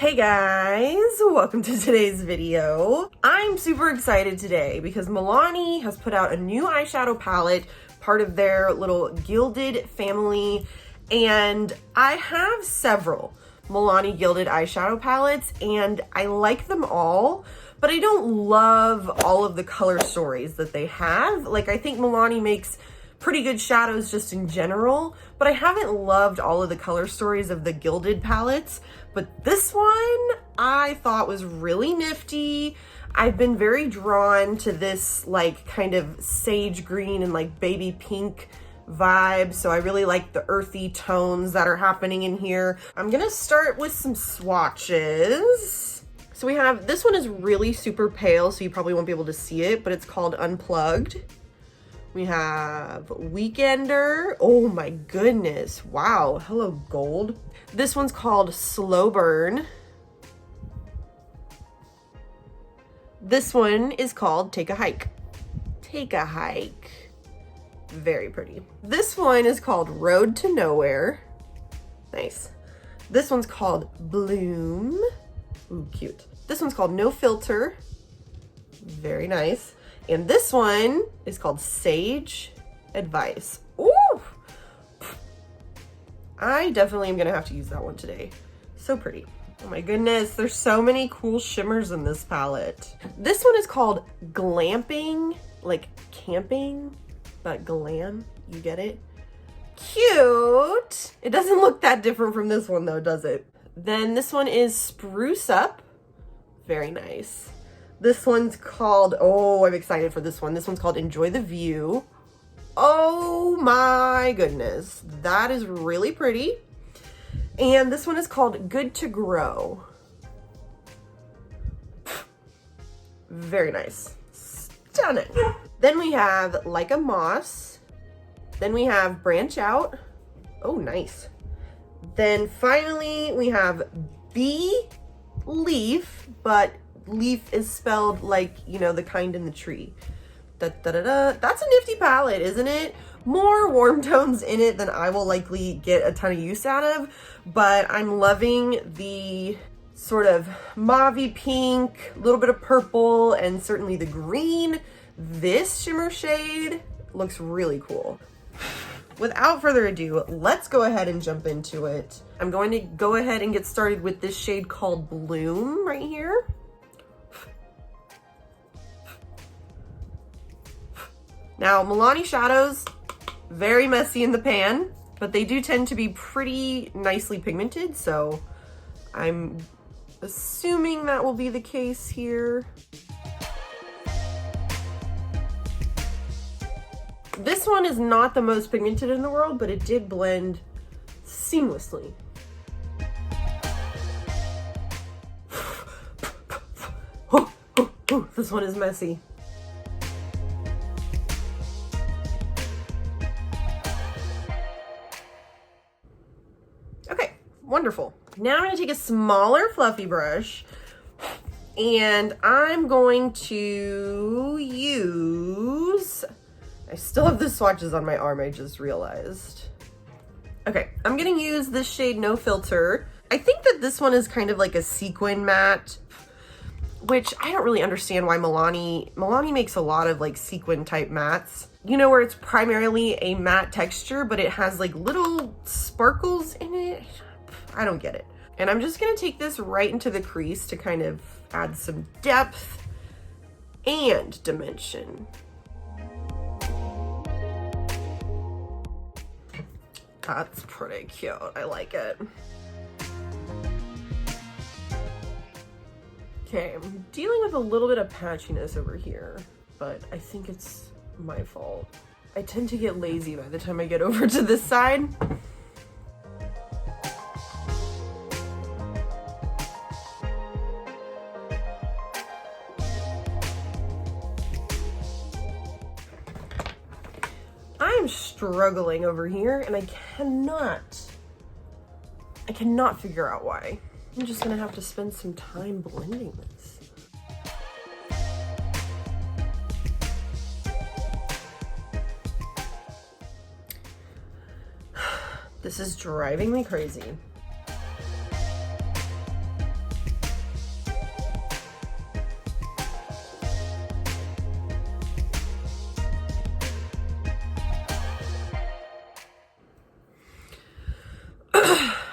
Hey guys, welcome to today's video. I'm super excited today because Milani has put out a new eyeshadow palette, part of their little Gilded family, and I have several Milani Gilded eyeshadow palettes and I like them all, but I don't love all of the color stories that they have. Like, I think Milani makes pretty good shadows just in general, but I haven't loved all of the color stories of the Gilded palettes. But this one I thought was really nifty. I've been very drawn to this like kind of sage green and like baby pink vibe. So I really like the earthy tones that are happening in here. I'm gonna start with some swatches. So we have, this one is really super pale, so you probably won't be able to see it, but it's called Unplugged. We have Weekender. Oh my goodness. Wow. Hello, gold. This one's called Slow Burn. This one is called Take a Hike. Take a Hike. Very pretty. This one is called Road to Nowhere. Nice. This one's called Bloom. Ooh, cute. This one's called No Filter. Very nice. And this one is called Sage Advice. Ooh! I definitely am gonna have to use that one today. So pretty. Oh my goodness, there's so many cool shimmers in this palette. This one is called Glamping, like camping, but glam, you get it? Cute! It doesn't look that different from this one though, does it? Then this one is Spruce Up. Very nice. This one's called, oh, I'm excited for this one. This one's called Enjoy the View. Oh my goodness. That is really pretty. And this one is called Good to Grow. Very nice. Stunning. Then we have Like a Moss. Then we have Branch Out. Oh, nice. Then finally we have Bee Leaf, but leaf is spelled like, you know, the kind in the tree. Da, da, da, da. That's a nifty palette, isn't it? More warm tones in it than I will likely get a ton of use out of, but I'm loving the sort of mauve-y pink, a little bit of purple, and certainly the green. This shimmer shade looks really cool. Without further ado, let's go ahead and jump into it. I'm going to go ahead and get started with this shade called Bloom right here. Now, Milani shadows, very messy in the pan, but they do tend to be pretty nicely pigmented, so I'm assuming that will be the case here. This one is not the most pigmented in the world, but it did blend seamlessly. This one is messy. Wonderful. Now I'm going to take a smaller fluffy brush and I'm going to use, I still have the swatches on my arm, I just realized. Okay, I'm going to use this shade No Filter. I think that this one is kind of like a sequin matte, which I don't really understand why Milani makes a lot of like sequin type mattes. You know, where it's primarily a matte texture, but it has like little sparkles in it. I don't get it. And I'm just gonna take this right into the crease to kind of add some depth and dimension. That's pretty cute, I like it. Okay, I'm dealing with a little bit of patchiness over here, but I think it's my fault. I tend to get lazy by the time I get over to this side. I'm struggling over here and I cannot figure out why. I'm just gonna have to spend some time blending this. This is driving me crazy.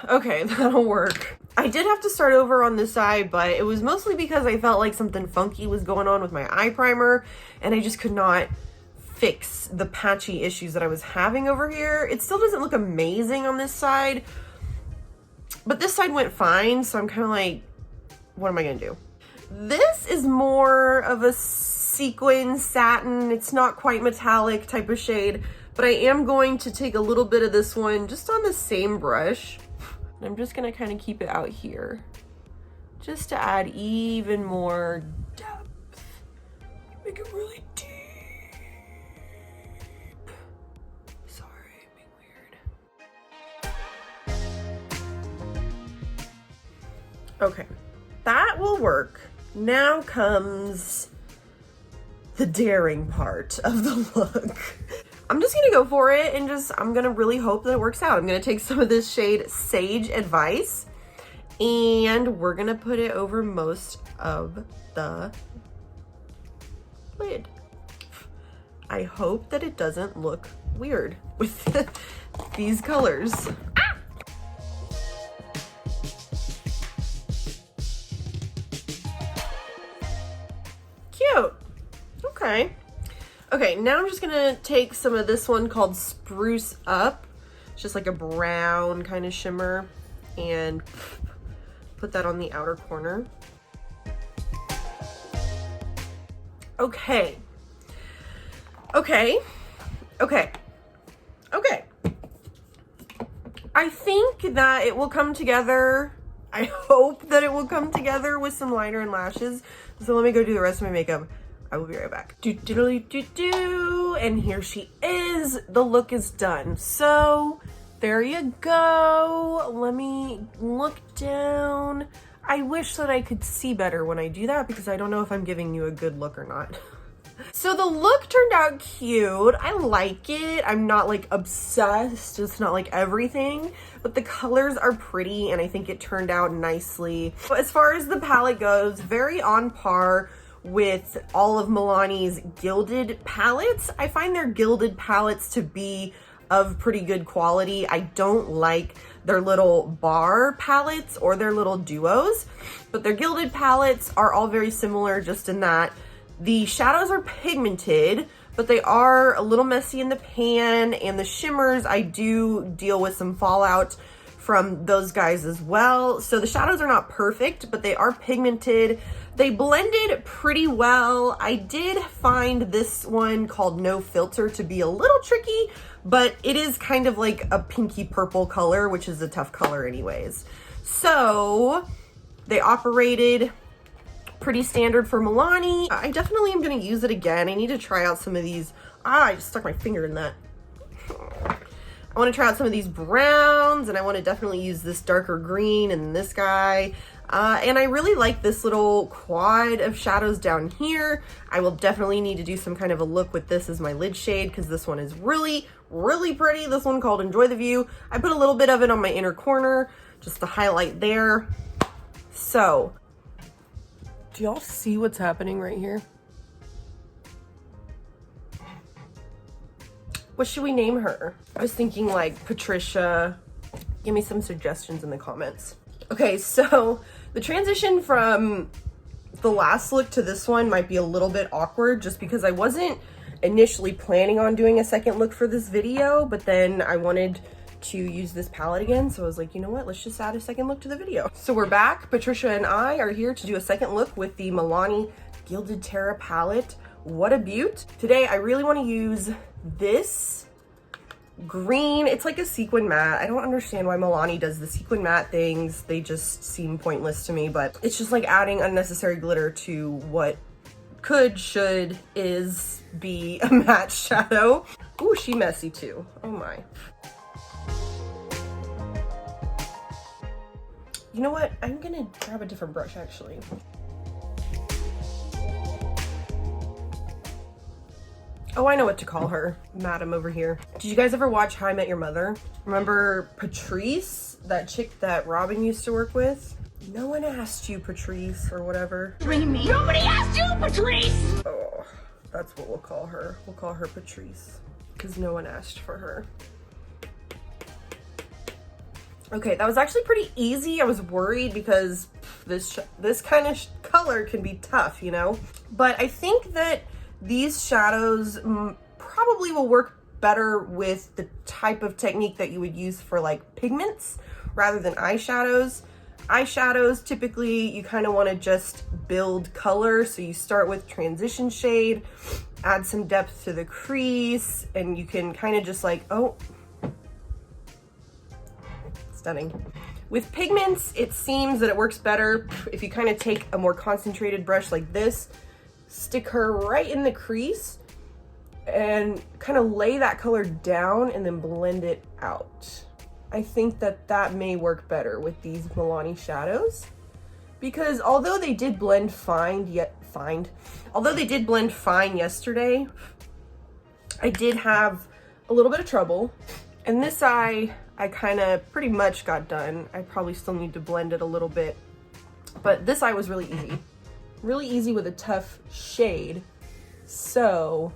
Okay, that'll work. I did have to start over on this side, but it was mostly because I felt like something funky was going on with my eye primer, and I just could not fix the patchy issues that I was having over here. It still doesn't look amazing on this side, but this side went fine, so I'm kind of like, what am I gonna do? This is more of a sequin satin. It's not quite metallic type of shade, but I am going to take a little bit of this one just on the same brush. I'm just gonna kind of keep it out here just to add even more depth. Make it really deep. Sorry, I'm being weird. Okay, that will work. Now comes the daring part of the look. I'm just gonna go for it and I'm gonna really hope that it works out. I'm gonna take some of this shade Sage Advice and we're gonna put it over most of the lid. I hope that it doesn't look weird with these colors. Cute. Okay. Okay, now I'm just gonna take some of this one called Spruce Up. It's just like a brown kind of shimmer, and put that on the outer corner. Okay. Okay. Okay. Okay. I think that it will come together. I hope that it will come together with some liner and lashes. So let me go do the rest of my makeup. I will be right back. And here she is. The look is done. So there you go. Let me look down. I wish that I could see better when I do that because I don't know if I'm giving you a good look or not. So the look turned out cute. I like it. I'm not like obsessed. It's not like everything, but the colors are pretty and I think it turned out nicely. But as far as the palette goes, very on par with all of Milani's gilded palettes. I find their gilded palettes to be of pretty good quality. I don't like their little bar palettes or their little duos, but their gilded palettes are all very similar just in that the shadows are pigmented, but they are a little messy in the pan, and the shimmers, I do deal with some fallout from those guys as well. So the shadows are not perfect, but they are pigmented. They blended pretty well. I did find this one called No Filter to be a little tricky, but it is kind of like a pinky purple color, which is a tough color anyways. So they operated pretty standard for Milani. I definitely am gonna use it again. I need to try out some of these. I just stuck my finger in that. I want to try out some of these browns, and I want to definitely use this darker green and this guy. And I really like this little quad of shadows down here. I will definitely need to do some kind of a look with this as my lid shade because this one is really, really pretty. This one called Enjoy the View. I put a little bit of it on my inner corner just to highlight there. So, do y'all see what's happening right here? What should we name her? I was thinking like Patricia. Give me some suggestions in the comments. Okay, so the transition from the last look to this one might be a little bit awkward just because I wasn't initially planning on doing a second look for this video, but then I wanted to use this palette again. So I was like, you know what? Let's just add a second look to the video. So we're back. Patricia and I are here to do a second look with the Milani Gilded Terra palette. What a beaut. Today, I really want to use this green. It's like a sequin matte. I don't understand why Milani does the sequin matte things. They just seem pointless to me, but it's just like adding unnecessary glitter to what could, should, is be a matte shadow. Ooh, she messy too. Oh my. You know what? I'm gonna grab a different brush actually. Oh, I know what to call her. Madam over here. Did you guys ever watch How I Met Your Mother? Remember Patrice? That chick that Robin used to work with? No one asked you, Patrice, or whatever. Me? Nobody asked you, Patrice! Oh, that's what we'll call her. We'll call her Patrice, because no one asked for her. Okay, that was actually pretty easy. I was worried because this kind of color can be tough, you know? But I think that these shadows probably will work better with the type of technique that you would use for like pigments rather than eyeshadows. Eyeshadows, typically you kind of want to just build color. So you start with transition shade, add some depth to the crease, and you can kind of just like, oh, stunning. With pigments, it seems that it works better if you kind of take a more concentrated brush like this, stick her right in the crease, and kind of lay that color down and then blend it out. I think that that may work better with these Milani shadows, because although they did blend fine yesterday, I did have a little bit of trouble. And this eye, I kind of pretty much got done. I probably still need to blend it a little bit, but this eye was really easy. Really easy with a tough shade. So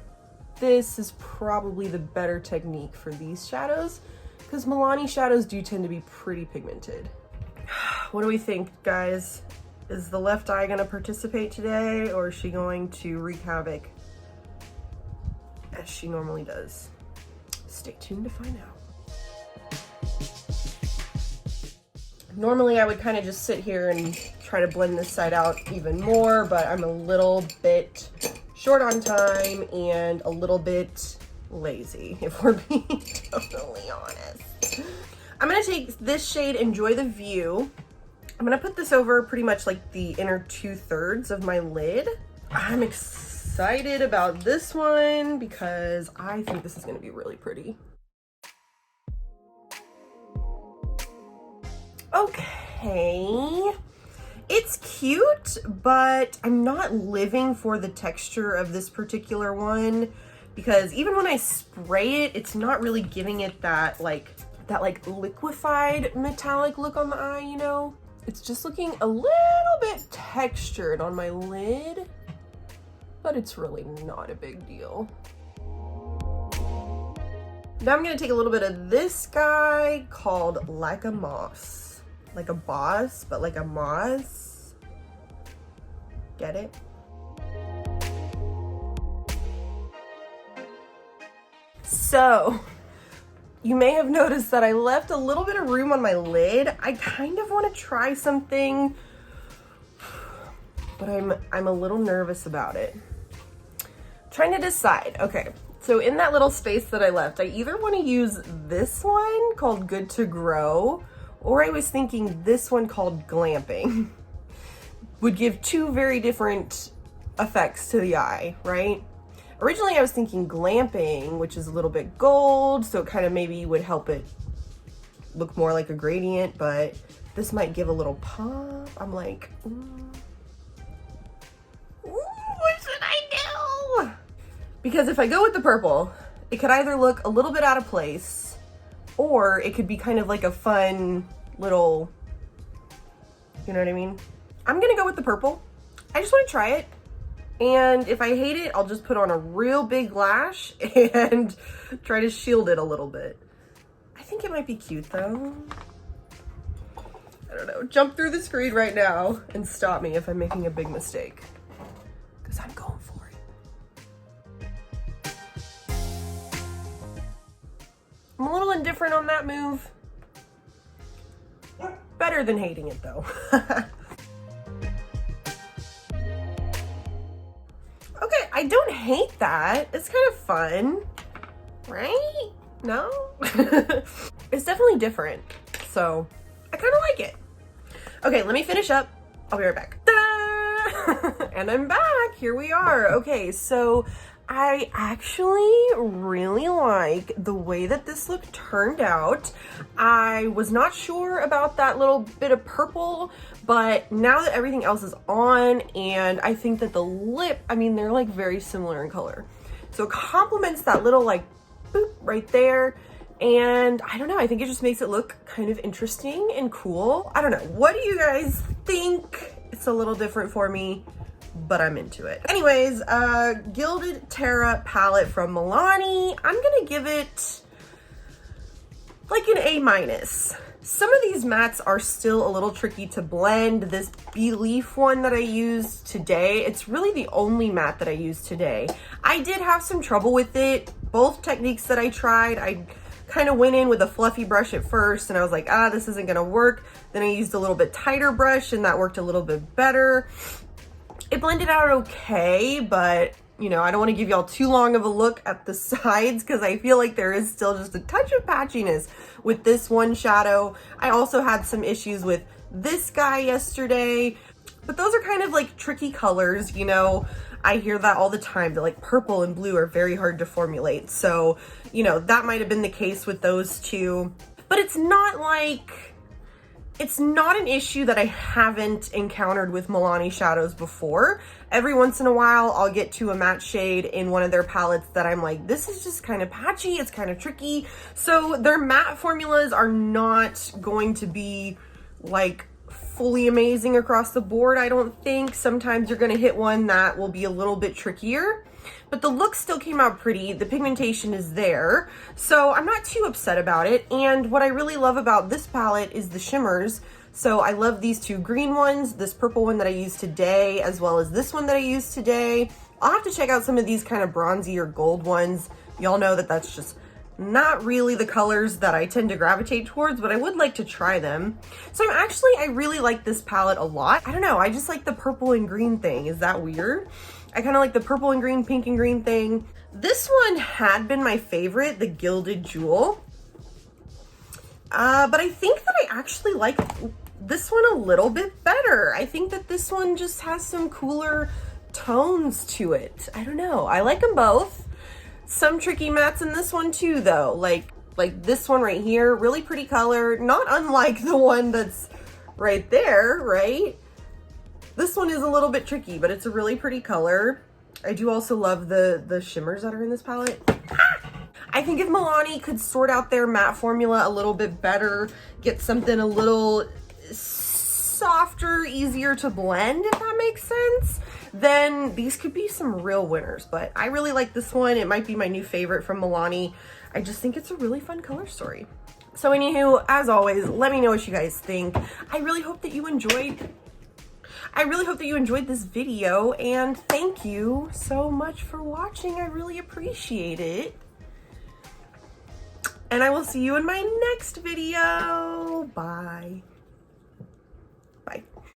this is probably the better technique for these shadows, because Milani shadows do tend to be pretty pigmented. What do we think, guys? Is the left eye gonna participate today, or is she going to wreak havoc as she normally does? Stay tuned to find out. Normally I would kind of just sit here and try to blend this side out even more, but I'm a little bit short on time and a little bit lazy, if we're being totally honest. I'm gonna take this shade, Enjoy the View. I'm gonna put this over pretty much like the inner 2/3 of my lid. I'm excited about this one because I think this is gonna be really pretty. Okay, it's cute, but I'm not living for the texture of this particular one, because even when I spray it, it's not really giving it that liquefied metallic look on the eye, you know? It's just looking a little bit textured on my lid, but it's really not a big deal. Now I'm gonna take a little bit of this guy called Like a Moss. Like a boss, but like a moss. Get it? So, you may have noticed that I left a little bit of room on my lid. I kind of want to try something, but I'm a little nervous about it. Trying to decide. Okay, so in that little space that I left, I either want to use this one called Good to Grow, or I was thinking this one called Glamping. Would give two very different effects to the eye, right? Originally I was thinking Glamping, which is a little bit gold, so it kind of maybe would help it look more like a gradient, but this might give a little pop. I'm like, ooh, what should I do? Because if I go with the purple, it could either look a little bit out of place, or it could be kind of like a fun little, you know what I mean? I'm gonna go with the purple. I just want to try it. And if I hate it, I'll just put on a real big lash and try to shield it a little bit. I think it might be cute though. I don't know. Jump through the screen right now and stop me if I'm making a big mistake, because I'm going for it. I'm a little indifferent on that move. Better than hating it though. Okay, I don't hate that. It's kind of fun, right? No? It's definitely different, so I kind of like it. Okay, let me finish up. I'll be right back. Ta-da! And I'm back. Here we are. Okay, so I actually really like the way that this look turned out. I was not sure about that little bit of purple, but now that everything else is on, and I think that the lip, I mean, they're like very similar in color. So it complements that little like boop right there. And I don't know, I think it just makes it look kind of interesting and cool. I don't know. What do you guys think? It's a little different for me, but I'm into it. Anyways, Gilded Terra palette from Milani. I'm gonna give it like an A-. Some of these mattes are still a little tricky to blend. This Bee Leaf one that I used today, it's really the only matte that I used today. I did have some trouble with it. Both techniques that I tried, I kind of went in with a fluffy brush at first and I was like, this isn't gonna work. Then I used a little bit tighter brush and that worked a little bit better. It blended out okay, but you know, I don't want to give y'all too long of a look at the sides because I feel like there is still just a touch of patchiness with this one shadow. I also had some issues with this guy yesterday, but those are kind of like tricky colors, you know. I hear that all the time, that like purple and blue are very hard to formulate. So, you know, that might have been the case with those two, but it's not like, it's not an issue that I haven't encountered with Milani shadows before. Every once in a while, I'll get to a matte shade in one of their palettes that I'm like, this is just kind of patchy, it's kind of tricky. So their matte formulas are not going to be like fully amazing across the board, I don't think. Sometimes you're gonna hit one that will be a little bit trickier, but the look still came out pretty. The pigmentation is there, so I'm not too upset about it. And what I really love about this palette is the shimmers. So I love these two green ones, this purple one that I used today, as well as this one that I used today. I'll have to check out some of these kind of bronzy or gold ones. Y'all know that that's just not really the colors that I tend to gravitate towards, but I would like to try them. So I really like this palette a lot. I don't know, I just like the purple and green thing. Is that weird? I kind of like the purple and green, pink and green thing. This one had been my favorite, the Gilded Jewel. But I think that I actually like this one a little bit better. I think that this one just has some cooler tones to it. I don't know, I like them both. Some tricky mattes in this one too though, like this one right here, really pretty color, not unlike the one that's right there, right? This one is a little bit tricky, but it's a really pretty color. I do also love the shimmers that are in this palette. I think if Milani could sort out their matte formula a little bit better, get something a little softer, easier to blend, if that makes sense, then these could be some real winners. But I really like this one. It might be my new favorite from Milani. I just think it's a really fun color story. So anywho, as always, let me know what you guys think. I really hope that you enjoyed this video, and thank you so much for watching. I really appreciate it. And I will see you in my next video. Bye.